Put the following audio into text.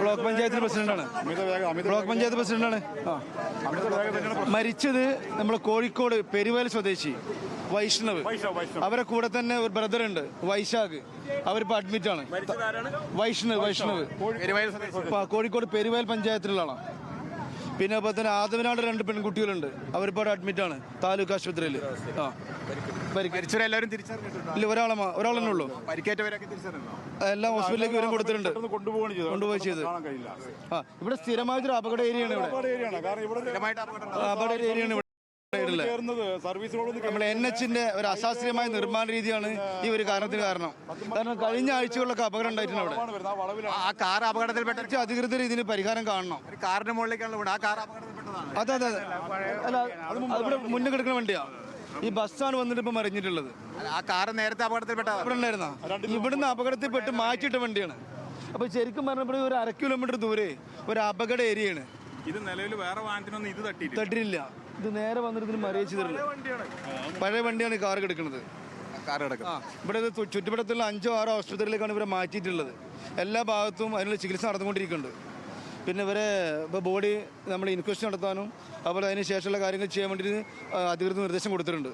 Block panchayat പ്രസിഡന്റാണ്. Block panchayat പ്രസിഡന്റാണ്. മരിച്ചത് നമ്മൾ കോഴിക്കോട് പെരുവേൽ സ്വദേശി വൈഷ്ണവ്. അവരെ കൂടെ തന്നെ ഒരു ബ്രദർ ഉണ്ട് വൈശാഖ്. അവരിപ്പോ അഡ്മിറ്റ് ആണ്. വൈഷ്ണവ് കോഴിക്കോട് പെരുവേൽ പഞ്ചായത്തിലുള്ളതാണ്. പിന്നെ അതുപോലെ തന്നെ ആദവനാട് 2 പെൺകുട്ടികളുണ്ട്. അവരിപ്പോൾ അഡ്മിറ്റ് ആണ് താലൂക്ക് ആശുപത്രിയിൽ. ഇല്ല, ഒരാളെന്നെ ഉള്ളൂ. എല്ലാം ഹോസ്പിറ്റലിലേക്ക് വരും കൊടുത്തിട്ടുണ്ട്, കൊണ്ടുപോയി ചെയ്ത്. ഇവിടെ സ്ഥിരമായിട്ടൊരു അപകട ഏരിയയാണ്. അപകട ഏരിയയാണ്. നമ്മൾ NH-ന്റെ ഒരു അശാസ്ത്രീയമായ നിർമ്മാണ രീതിയാണ് ഈ ഒരു കാരണത്തിന് കാരണം. കഴിഞ്ഞ ആഴ്ചകളിലൊക്കെ അപകടം ഉണ്ടായിട്ടുണ്ട് അവിടെ. ആ കാർ അപകടത്തിൽപ്പെട്ട അധികൃതർ ഇതിന് പരിഹാരം കാണണം. കാറിന്റെ മുകളിലേക്കാണ് ആ കാർ അപകടത്തിൽപ്പെട്ടതാണ്. അതെ. അല്ല, ഇവിടെ മുന്നിൽ കിടക്കുന്ന വണ്ടിയാ. ഈ ബസ്സാണ് വന്നിട്ട് ഇപ്പൊ മറിഞ്ഞിട്ടുള്ളത്. ആ കാർ നേരത്തെ അപകടത്തിൽപ്പെട്ടായിരുന്ന ഇവിടുന്ന് അപകടത്തിൽപ്പെട്ട് മാറ്റിയിട്ട വണ്ടിയാണ്. അപ്പൊ ശരിക്കും പറഞ്ഞപ്പോൾ ഒരു 1/2 കിലോമീറ്റർ ദൂരെ ഒരു അപകട ഏരിയയാണ്. ഇത് നിലവിൽ വേറെ വാഹനത്തിനൊന്നും ഇത് തട്ടിയില്ല. ഇത് നേരെ വന്നിട്ട് ഇതിന് മറിയിച്ചിട്ടില്ല. പഴയ വണ്ടിയാണ് കാർ കിടക്കുന്നത്. ഇവിടെ ചുറ്റുപാടത്തുള്ള 5-6 ആശുപത്രിയിലേക്കാണ് ഇവരെ മാറ്റിയിട്ടുള്ളത്. എല്ലാ ഭാഗത്തും അതിനുള്ള ചികിത്സ നടന്നുകൊണ്ടിരിക്കുന്നുണ്ട്. പിന്നെ ഇവരെ ഇപ്പോൾ ബോഡി നമ്മൾ ഇൻക്വസ്റ്റ് നടത്താനും അതുപോലെ അതിന് ശേഷമുള്ള കാര്യങ്ങൾ ചെയ്യാൻ വേണ്ടിയിട്ട് അധികൃതർ നിർദ്ദേശം കൊടുത്തിട്ടുണ്ട്.